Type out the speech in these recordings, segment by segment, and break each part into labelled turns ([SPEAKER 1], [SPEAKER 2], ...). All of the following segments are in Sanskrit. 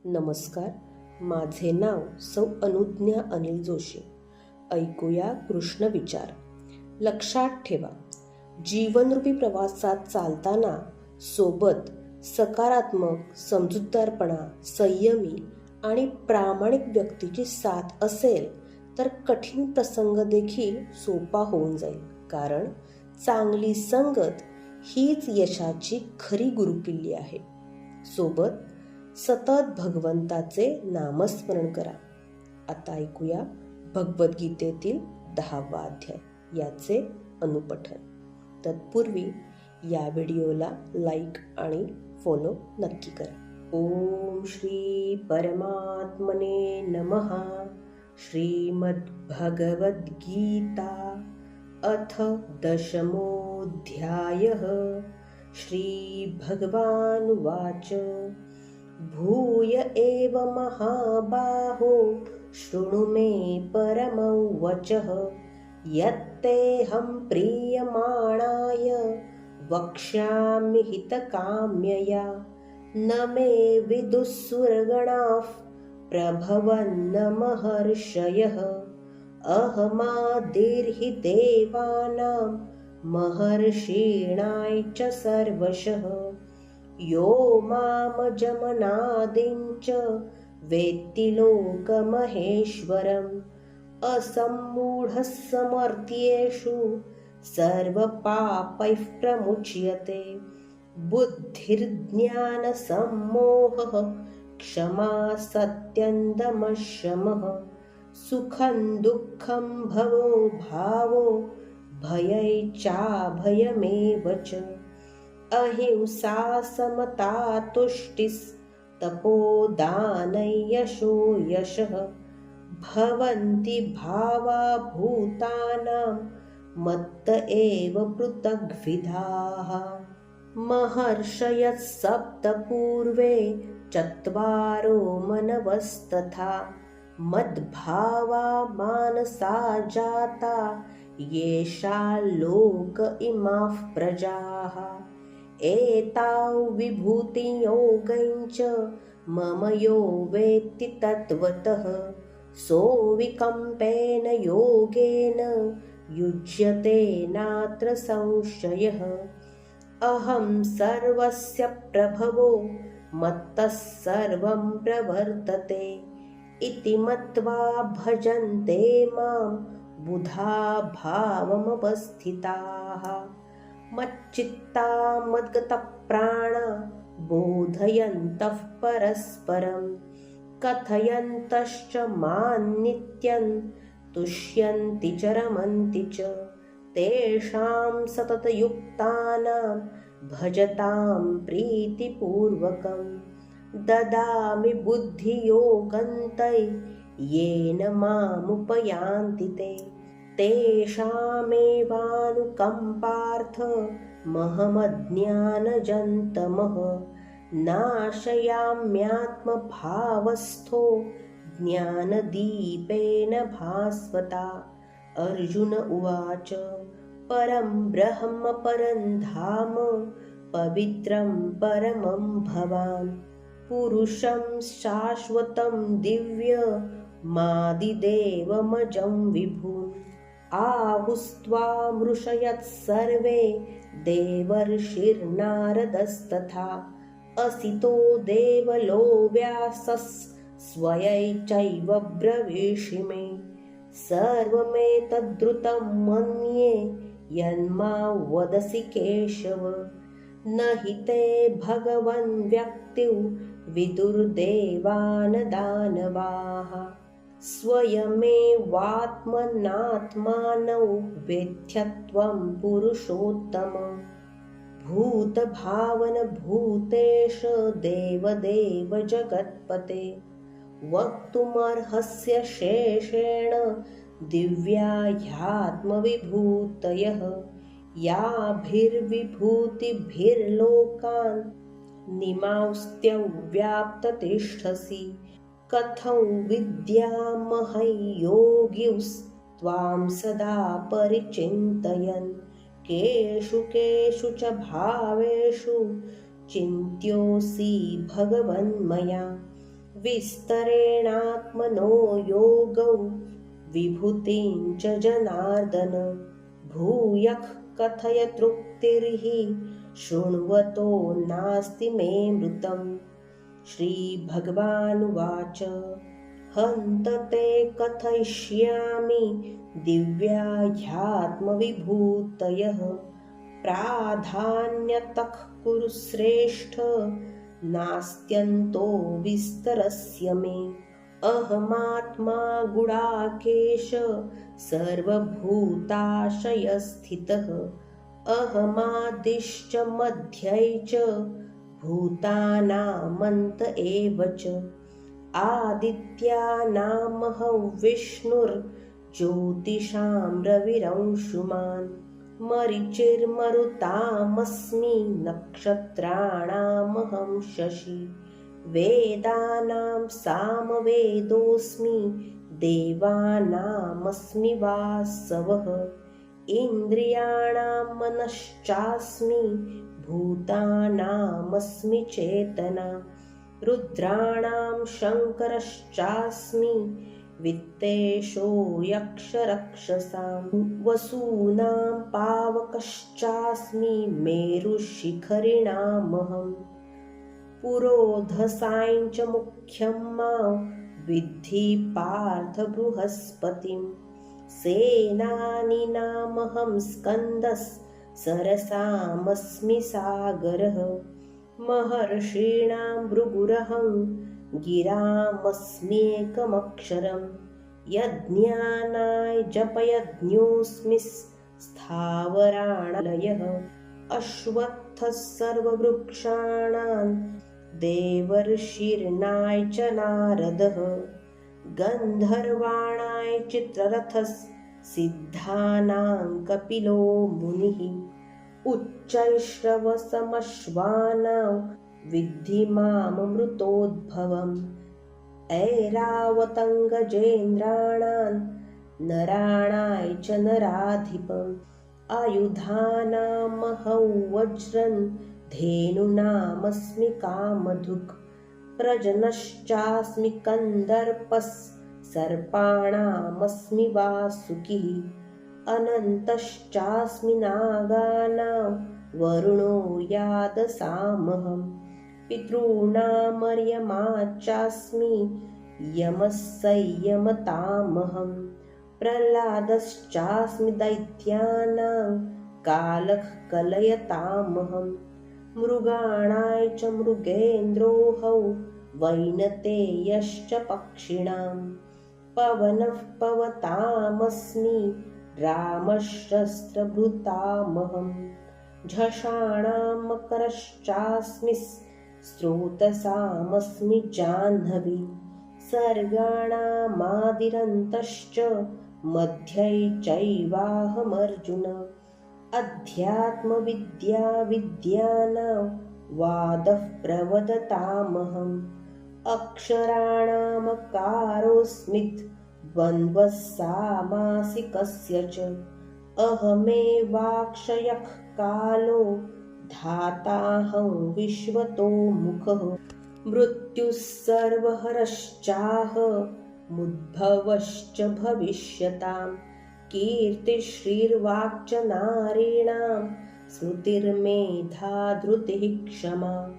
[SPEAKER 1] नमस्कार. माझे नाव सौ अनुज्ञा अनिल जोशी. ऐकूया कृष्ण विचार. लक्षात ठेवा, जीवनरूपी प्रवासात चालताना सोबत सकारात्मक, समजूतदारपणा, संयमी आणि प्रामाणिक व्यक्तीची साथ असेल तर कठीण प्रसंग देखील सोपा होऊन जाईल. कारण चांगली संगत हीच यशाची खरी गुरुकिल्ली आहे. सोबत सतत भगवंताचे नामस्मरण करा. आता ऐकूया भगवद्गीतेतील 10वा अध्याय, याचे अनुपठन. तत्पूर्वी या व्हिडिओला लाईक आणि फॉलो नक्की करा. ओम श्री परमात्मने नमः. श्रीमद्भगवद्गीता अथ 10मोऽध्यायः. श्रीभगवानुवाच भूय एव महाबाहो शृणु मे परमं वचः यत्तेऽहं प्रीयमाणाय वक्ष्यामि हितकाम्यया. न मे विदुःसुरगणाः प्रभवन्न महर्षयः. अहमादिर्हि देवानां महर्षीणां च सर्वशः. यो मामजमनादिञ्च वेत्ति लोकमहेश्वरम्. असम्मूढः समर्थ्येषु सर्वपापैः प्रमुच्यते. बुद्धिर्ज्ञानसम्मोहः क्षमा सत्यं दमः शमः. सुखं दुःखं भवो भावो भयैश्चाभयमेव च. अहिंसा समता तुष्टिस्तपोदानयशो यशः. भवन्ति भावा भूतानां मत्त एव पृथग्विधाः. महर्षयः सप्त पूर्वे चत्वारो मनवस्तथा. मद्भावा मानसा जाता येषा लोक इमाः प्रजाः. एतां विभूतियोगञ्च मम यो वेत्ति तत्त्वतः. सोऽविकम्पेन योगेन युज्यते नात्र संशयः. अहं सर्वस्य प्रभवो मत्तः सर्वं प्रवर्तते इति मत्वा भजन्ते मां बुधा भावमवस्थिताः. मच्चित्ता मद्गतप्राणा बोधयन्तः परस्परं. कथयन्तश्च मां नित्यं तुष्यन्ति च रमन्ति च. तेषां सततयुक्तानां भजतां प्रीतिपूर्वकं. ददामि बुद्धियोगं तै येन मामुपयान्ति ते. तेषामेवानुकम्पार्थ महमज्ञानजन्तमः. नाशयाम्यात्मभावस्थो ज्ञानदीपेन भास्वता. अर्जुन उवाच परं ब्रह्म परं धाम पवित्रं परमं भवान्. पुरुषं शाश्वतं दिव्यमादिदेवमजं विभुम्. आहुस्त्वामृषयत् सर्वे देवर्षिर्नारदस्तथा. असितो देवलो व्यासस्त्वयैचैव ब्रवीषि मे. सर्वमेतद्रुतं मन्ये यन्मां वदसि केशव. न हि ते भगवन् व्यक्तिं विदुर्देवान् दानवाः. स्वयमेवात्मनात्मानं वेत्थ्यत्वं पुरुषोत्तम. भूतभावन भूतेश देवदेव जगत्पते. वक्तुमर्हस्य शेषेण दिव्या ह्यात्मविभूतयः. याभिर्विभूतिभिर्लोकान् निमांस्त्य व्याप्ततिष्ठसि. कथं विद्यामहं योगिस्त्वां सदा परिचिन्तयन्. केषु केषु च भावेषु चिन्त्योऽसि भगवन्मया. विस्तरेणात्मनो योगौ विभूतिं च जनार्दन भूयः कथय तृप्तिर्हि शृण्वतो नास्ति मे मृतम्। श्रीभगवानुवाच हन्त ते कथयिष्यामि दिव्या ह्यात्मविभूतयः प्राधान्यतः कुरु श्रेष्ठ नास्त्यन्तो विस्तरस्य मे। अहमात्मा गुडाकेश सर्वभूताशयस्थितः अहमादिश्च मध्यै च भूतानामन्त एव च। आदित्यानामहं विष्णुर्ज्योतिषां रविरंशुमान् मरीचिर्मरुतामस्मि नक्षत्राणामहं शशि। वेदानां सामवेदोऽस्मि देवानामस्मि वासवः। इन्द्रियाणां मनश्चास्मि भूतानामस्मि चेतना। रुद्राणां शङ्करश्चास्मि वित्तेषो यक्षरक्षसां। वसूनां पावकश्चास्मि मेरुशिखरिणामहम्। पुरोधसां च मुख्यं मां विद्धि पार्थ बृहस्पतिम्। सेनानीनामहं स्कन्दः सरसामस्मि सागरः। महर्षीणां भृगुरहं गिरामस्म्येकमक्षरम्। यज्ञानाय जपयज्ञोऽस्मि स्थावराणालयः। अश्वत्थः सर्ववृक्षाणां देवर्षिर्नाय च नारदः। गन्धर्वाणाय चित्ररथः सिद्धानां कपिलो मुनिः। उच्चैश्रवसमश्वानां विद्धि माममृतोद्भवम्। ऐरावतं नराणाय च नराधिपम्। आयुधानामहं वज्रं धेनूनामस्मि कामधुक्। प्रजनश्चास्मि कन्दर्पः सर्पाणामस्मि वासुकिः। अनन्तश्चास्मि नागानां वरुणो यादसामहम्। पितॄणामर्यमा चास्मि यमः संयमतामहम्। प्रह्लादश्चास्मि दैत्यानां कालः कलयतामहम्। मृगाणाय च मृगेन्द्रोऽहौ वैनतेयश्च पक्षिणां। पवनः पवतामस्मि रामशस्त्रभृतामहम्। झषाणां मकरश्चास्मि स्रोतसामस्मि जाह्नवी। सर्गाणामादिरन्तश्च मध्यै चैवाहमर्जुन। अध्यात्मविद्या विद्यानां वादः प्रवदतामहम्। अक्षराणामकारोऽस्मित् द्वन्द्वः सामासिकस्य च। अहमेवाक्षयः कालो धाताहं विश्वतो मुखः। मृत्युः सर्वहरश्चाहमुद्भवश्च भविष्यताम्। कीर्तिश्रीर्वाक्च नारीणां स्मृतिर्मेधा धृतिः क्षमा।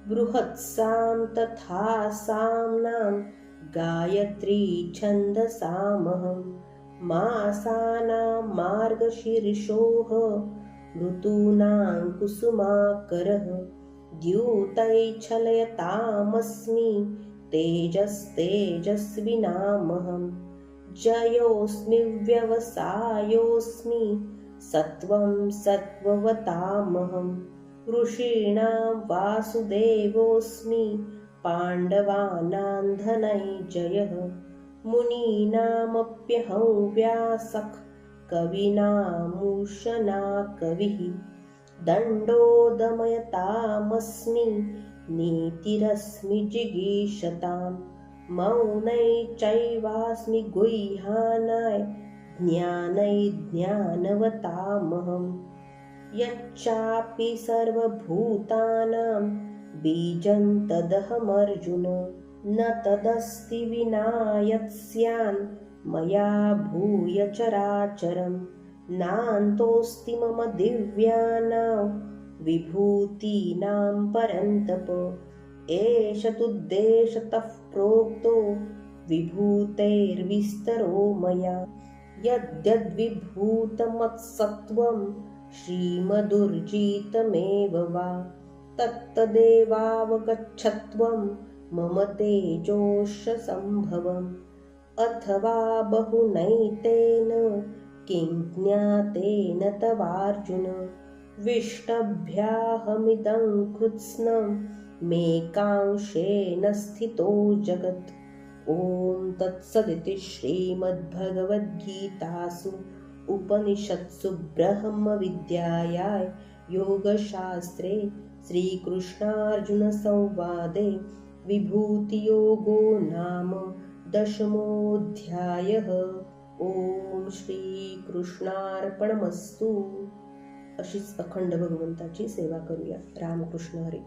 [SPEAKER 1] बृहत्सां तथा साम्नां गायत्री छन्दसामहम्। मासानां मार्गशीर्षोः ऋतूनां कुसुमाकरः। द्यूतैच्छलयतामस्मि तेजस्तेजस्विनामहम्। जयोऽस्मि व्यवसायोऽस्मि सत्त्वं सत्त्ववतामहम्। ऋषीणां वासुदेवोऽस्मि पाण्डवानां धनञ्जयः। मुनीनामप्यहं व्यासः कवीनामुशना कविः। दण्डो दमयतामस्मि नीतिरस्मि जिगीषताम्। मौनै चैवास्मि गुह्यानाय ज्ञानै ज्ञानवतामहम्। यच्चापि सर्वभूतानां बीजं तदहमर्जुन। न तदस्ति विना यत्स्यान् मया भूय चराचरं नान्तोऽस्ति मम दिव्यानां विभूतीनां परन्तप एष तुद्देशतः प्रोक्तो विभूतेर्विस्तरो मया यद्यद्विभूतमत्सत्त्वं श्रीमदुर्जितमेव वा तत्तदेवावगच्छत्वं मम तेजोश्च अथवा बहुनैतेन किं ज्ञातेन तवार्जुन विष्टभ्याहमिदं कृत्स्नं मेकांशेन स्थितो जगत्। ॐ तत्सदिति श्रीमद्भगवद्गीतासु उपनिषत्सु ब्रह्मविद्यायां योगशास्त्रे श्रीकृष्णार्जुनसंवादे विभूतियोगो नाम 10मोऽध्यायः। ॐ श्रीकृष्णार्पणमस्तु। अशीच अखंड भगवंताची सेवा करूया. रामकृष्ण हरी.